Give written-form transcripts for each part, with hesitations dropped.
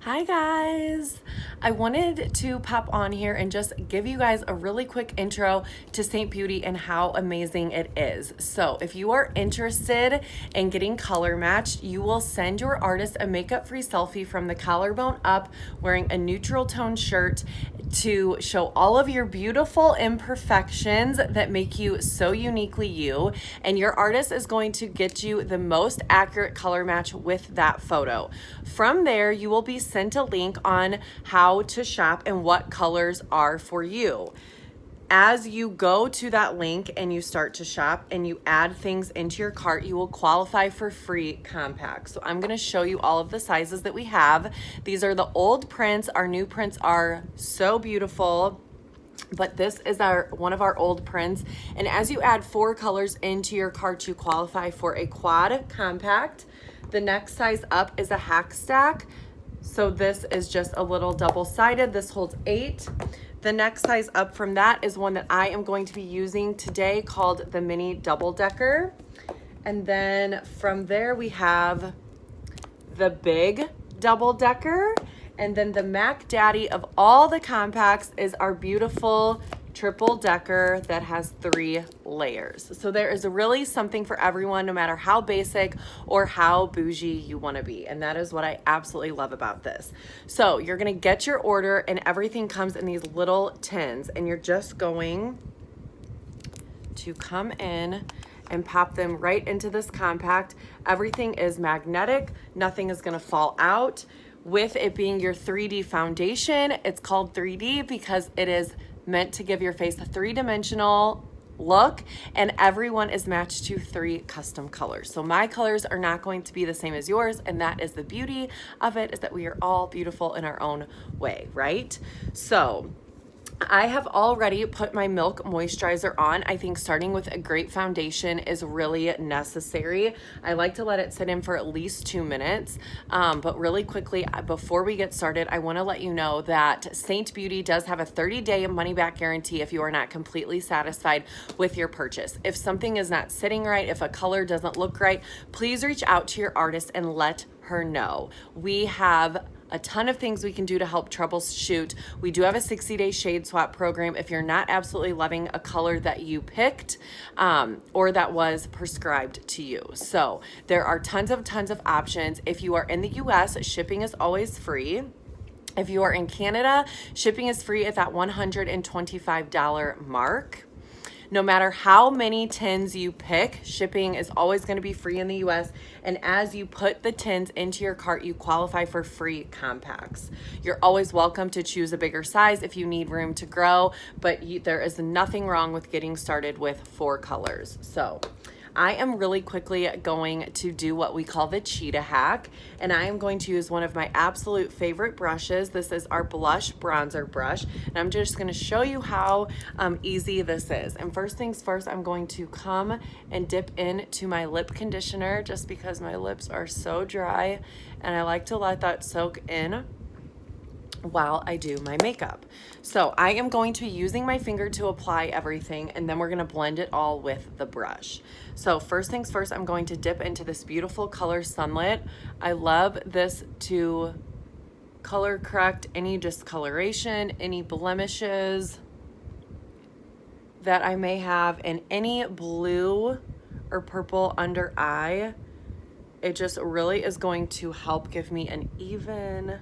Hi guys! I wanted to pop on here and just give you guys a really quick intro to Saint Beauty and how amazing it is. So if you are interested in getting color matched, you will send your artist a makeup-free selfie from the collarbone up wearing a neutral tone shirt to show all of your beautiful imperfections that make you so uniquely you. And your artist is going to get you the most accurate color match with that photo. From there, you will be sent a link on how to shop and what colors are for you. As you go to that link and you start to shop and you add things into your cart, you will qualify for free compacts. So I'm going to show you all of the sizes that we have. These are the old prints. Our new prints are so beautiful, but this is one of our old prints. And as you add 4 colors into your cart, you qualify for a quad compact. The next size up is a hack stack. So this is just a little double-sided. This holds 8. The next size up from that is one that I am going to be using today called the mini double decker. And then from there we have the big double decker. And then the Mac Daddy of all the compacts is our beautiful triple decker that has 3 layers. So there is really something for everyone, no matter how basic or how bougie you want to be. And that is what I absolutely love about this. So you're going to get your order and everything comes in these little tins, and you're just going to come in and pop them right into this compact. Everything is magnetic. Nothing is going to fall out. With it being your 3D foundation, it's called 3D because it is meant to give your face a 3-dimensional look, and everyone is matched to 3 custom colors. So my colors are not going to be the same as yours, and that is the beauty of it, is that we are all beautiful in our own way, right? So I have already put my Milk Moisturizer on. I think starting with a great foundation is really necessary. I like to let it sit in for at least 2 minutes. But really quickly, before we get started, I want to let you know that Saint Beauty does have a 30-day money-back guarantee if you are not completely satisfied with your purchase. If something is not sitting right, if a color doesn't look right, please reach out to your artist and let her know. We have a ton of things we can do to help troubleshoot. We do have a 60-day shade swap program if you're not absolutely loving a color that you picked or that was prescribed to you. So there are tons of options. If you are in the US, shipping is always free. If you are in Canada, shipping is free at that $125 mark. No matter how many tins you pick, shipping is always going to be free in the US. And as you put the tins into your cart, you qualify for free compacts. You're always welcome to choose a bigger size if you need room to grow, but there is nothing wrong with getting started with 4 colors. So I am really quickly going to do what we call the cheetah hack, and I am going to use one of my absolute favorite brushes. This is our blush bronzer brush, and I'm just going to show you how easy this is. And first things first, I'm going to come and dip into my lip conditioner just because my lips are so dry, and I like to let that soak in while I do my makeup. So I am going to be using my finger to apply everything, and then we're going to blend it all with the brush. So first things first, I'm going to dip into this beautiful color Sunlit. I love this to color correct any discoloration, any blemishes that I may have, and any blue or purple under eye. It just really is going to help give me an even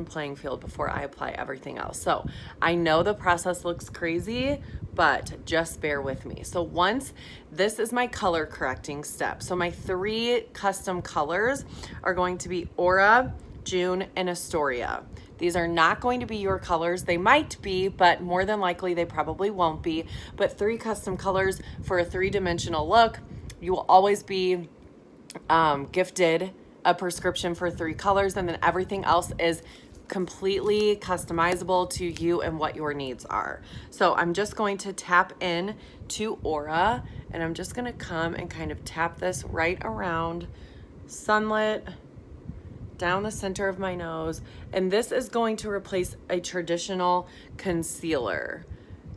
playing field before I apply everything else. So I know the process looks crazy, but just bear with me. So once this is my color correcting step. So my 3 custom colors are going to be Aura, June, and Astoria. These are not going to be your colors. They might be, but more than likely they probably won't be. But 3 custom colors for a 3-dimensional look. You will always be gifted a prescription for 3 colors, and then everything else is completely customizable to you and what your needs are. So I'm just going to tap in to Aura, and I'm just going to come and kind of tap this right around Sunlit, down the center of my nose, and this is going to replace a traditional concealer.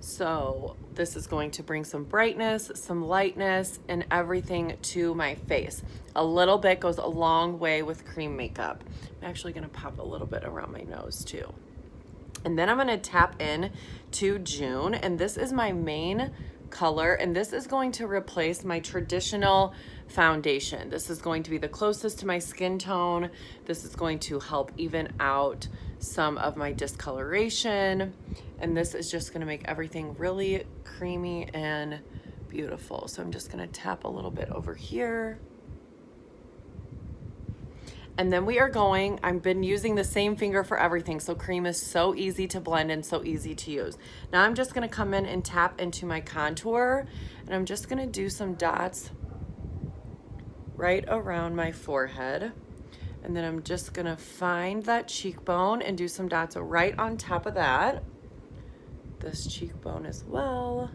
So this is going to bring some brightness, some lightness, and everything to my face. A little bit goes a long way with cream makeup. I'm actually gonna pop a little bit around my nose too. And then I'm gonna tap in to June, and this is my main color, and this is going to replace my traditional foundation. This is going to be the closest to my skin tone. This is going to help even out some of my discoloration, and this is just gonna make everything really creamy and beautiful. So I'm just gonna tap a little bit over here. And then we are going, I've been using the same finger for everything, so cream is so easy to blend and so easy to use. Now I'm just gonna come in and tap into my contour, and I'm just gonna do some dots right around my forehead. And then I'm just gonna find that cheekbone and do some dots right on top of that. This cheekbone as well.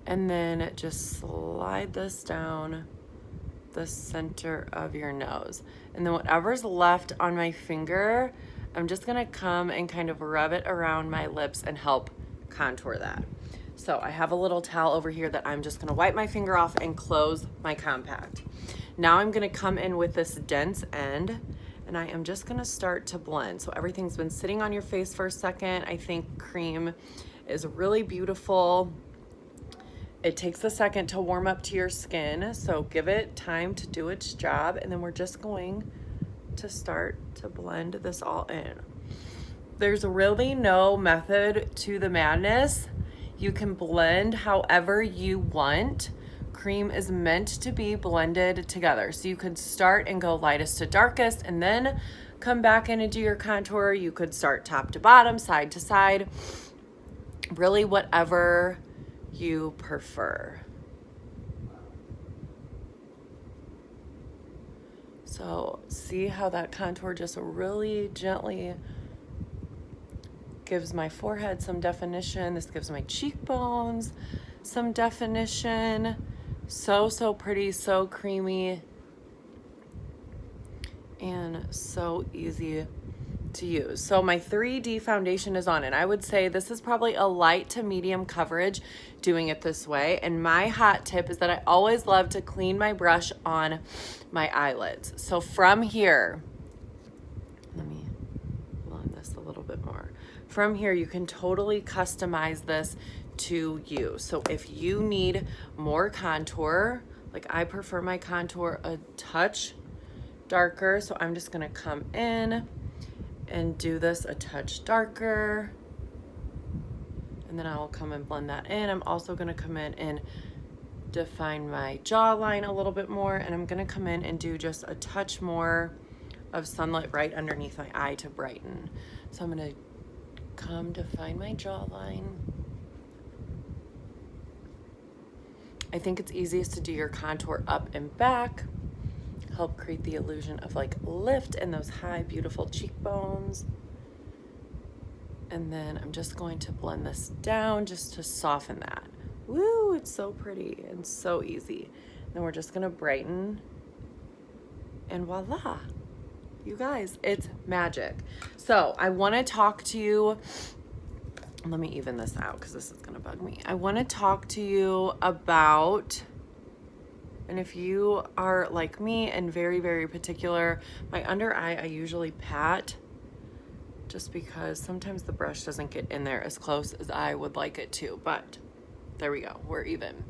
And then just slide this down the center of your nose. And then whatever's left on my finger, I'm just gonna come and kind of rub it around my lips and help contour that. So I have a little towel over here that I'm just gonna wipe my finger off and close my compact. Now I'm gonna come in with this dense end, and I am just gonna start to blend. So everything's been sitting on your face for a second. I think cream is really beautiful. It takes a second to warm up to your skin, so give it time to do its job, and then we're just going to start to blend this all in. There's really no method to the madness. You can blend however you want. Cream is meant to be blended together. So you could start and go lightest to darkest and then come back in and do your contour. You could start top to bottom, side to side, really whatever you prefer. So see how that contour just really gently gives my forehead some definition. This gives my cheekbones some definition. So pretty, so creamy, and so easy to use. So my 3D foundation is on, and I would say this is probably a light to medium coverage doing it this way. And my hot tip is that I always love to clean my brush on my eyelids. So from here, let me blend this a little bit more. From here, you can totally customize this to you. So if you need more contour, like I prefer my contour a touch darker, so I'm just gonna come in and do this a touch darker, and then I'll come and blend that in. I'm also gonna come in and define my jawline a little bit more, and I'm gonna come in and do just a touch more of sunlight right underneath my eye to brighten. So I'm gonna come define my jawline. I think it's easiest to do your contour up and back, help create the illusion of like lift and those high, beautiful cheekbones. And then I'm just going to blend this down just to soften that. Woo, it's so pretty and so easy. Then we're just gonna brighten, and voila, you guys, it's magic. So I wanna talk to you, let me even this out because this is gonna bug me. I wanna talk to you about, and if you are like me and very, very particular, my under eye I usually pat just because sometimes the brush doesn't get in there as close as I would like it to, but there we go, we're even.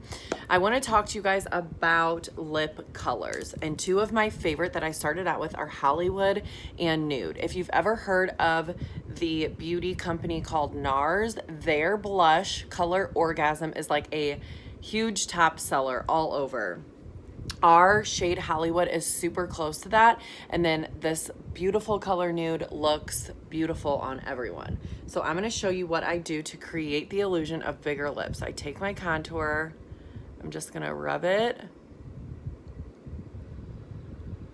I wanna talk to you guys about lip colors, and two of my favorite that I started out with are Hollywood and Nude. If you've ever heard of the beauty company called NARS, their blush color Orgasm is like a huge top seller all over. Our shade Hollywood is super close to that, and then this beautiful color Nude looks beautiful on everyone. So I'm gonna show you what I do to create the illusion of bigger lips. I take my contour, I'm just gonna rub it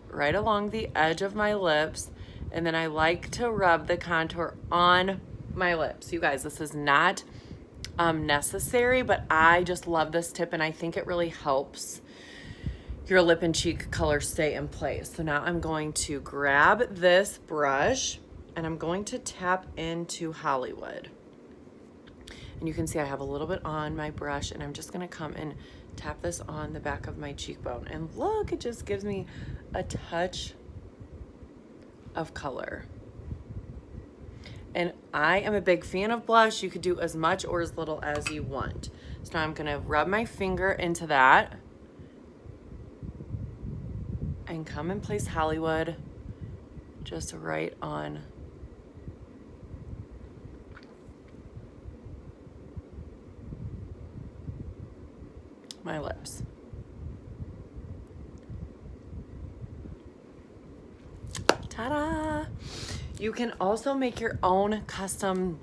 right along the edge of my lips, and then I like to rub the contour on my lips. You guys, this is not necessary, but I just love this tip, and I think it really helps your lip and cheek color stay in place. So now I'm going to grab this brush and I'm going to tap into Hollywood. And you can see I have a little bit on my brush, and I'm just gonna come and tap this on the back of my cheekbone. And look, it just gives me a touch of color. And I am a big fan of blush. You could do as much or as little as you want. So now I'm gonna rub my finger into that and come and place Hollywood just right on my lips. Ta-da! You can also make your own custom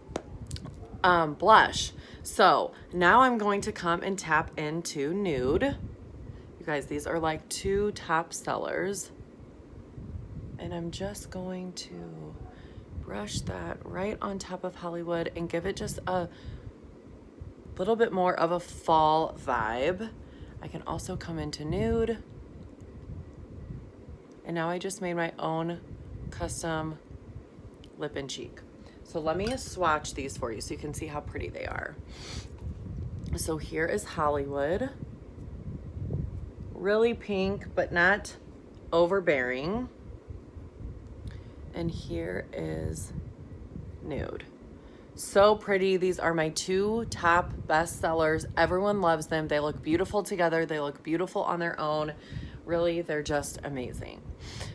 blush. So now I'm going to come and tap into Nude. You guys, these are like 2 top sellers. And I'm just going to brush that right on top of Hollywood and give it just a little bit more of a fall vibe. I can also come into Nude. And now I just made my own custom lip and cheek. So let me swatch these for you so you can see how pretty they are. So here is Hollywood. Really pink, but not overbearing. And here is Nude. So pretty. These are my 2 top best sellers. Everyone loves them. They look beautiful together. They look beautiful on their own. Really, they're just amazing.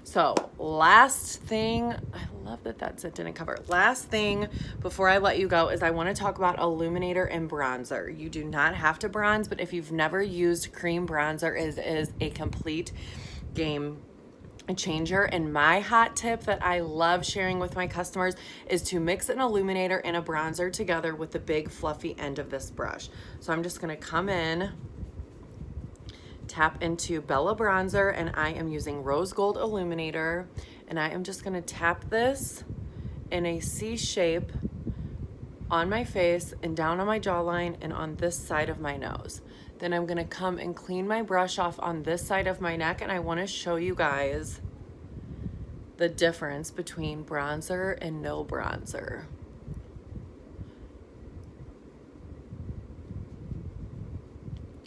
So last thing, I love that that's it, didn't cover. Last thing before I let you go is I want to talk about illuminator and bronzer. You do not have to bronze, but if you've never used cream bronzer, it is a complete game changer. And my hot tip that I love sharing with my customers is to mix an illuminator and a bronzer together with the big fluffy end of this brush. So I'm just going to come in, tap into Bella Bronzer, and I am using Rose Gold Illuminator, and I am just gonna tap this in a C shape on my face and down on my jawline and on this side of my nose. Then I'm gonna come and clean my brush off on this side of my neck, and I wanna show you guys the difference between bronzer and no bronzer.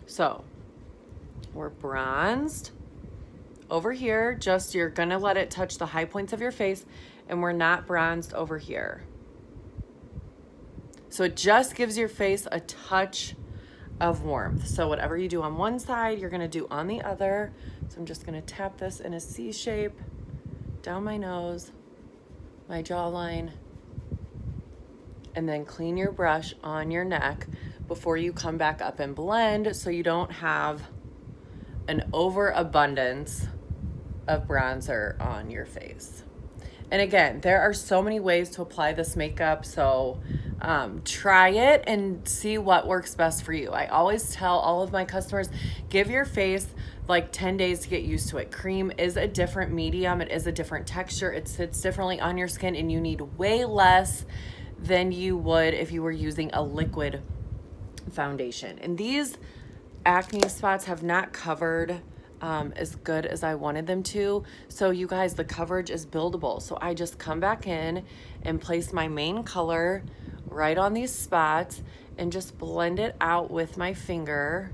So we're bronzed over here, just you're gonna let it touch the high points of your face, and we're not bronzed over here. So it just gives your face a touch of warmth. So whatever you do on one side, you're gonna do on the other. So I'm just gonna tap this in a C shape, down my nose, my jawline, and then clean your brush on your neck before you come back up and blend so you don't have an overabundance of bronzer on your face. And again, there are so many ways to apply this makeup, so try it and see what works best for you. I always tell all of my customers, give your face like 10 days to get used to it. Cream is a different medium, it is a different texture, it sits differently on your skin, and you need way less than you would if you were using a liquid foundation. And these acne spots have not covered as good as I wanted them to. So you guys, the coverage is buildable. So I just come back in and place my main color right on these spots and just blend it out with my finger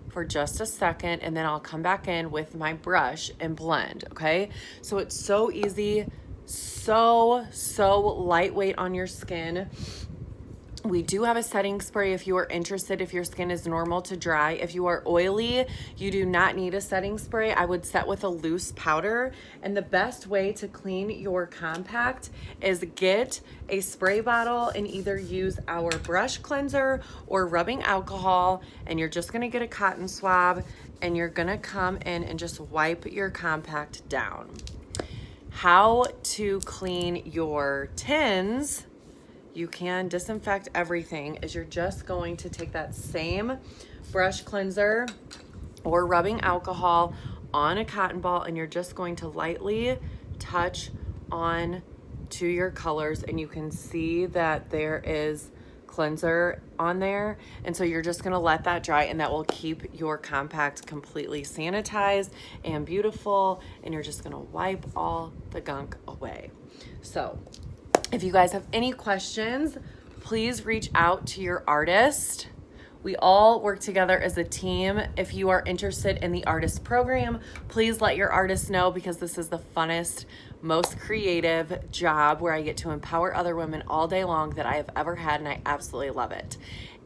for just a second, and then I'll come back in with my brush and blend, okay? So it's so easy, so lightweight on your skin. We do have a setting spray if you are interested, if your skin is normal to dry. If you are oily, you do not need a setting spray. I would set with a loose powder. And the best way to clean your compact is get a spray bottle and either use our brush cleanser or rubbing alcohol. And you're just gonna get a cotton swab and you're gonna come in and just wipe your compact down. How to clean your tins. You can disinfect everything is you're just going to take that same brush cleanser or rubbing alcohol on a cotton ball, and you're just going to lightly touch on to your colors, and you can see that there is cleanser on there. And so you're just gonna let that dry, and that will keep your compact completely sanitized and beautiful, and you're just gonna wipe all the gunk away. So if you guys have any questions, please reach out to your artist. We all work together as a team. If you are interested in the artist program, please let your artist know, because this is the funnest, most creative job where I get to empower other women all day long that I have ever had, and I absolutely love it.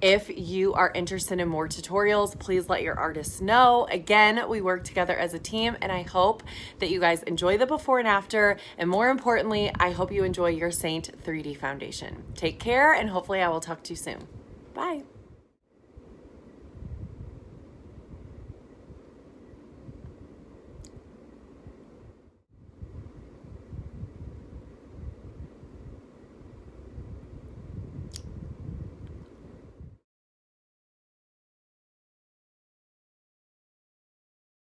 If you are interested in more tutorials, please let your artists know. Again, we work together as a team, and I hope that you guys enjoy the before and after, and more importantly, I hope you enjoy your SEINT 3D foundation. Take care, and hopefully I will talk to you soon. Bye.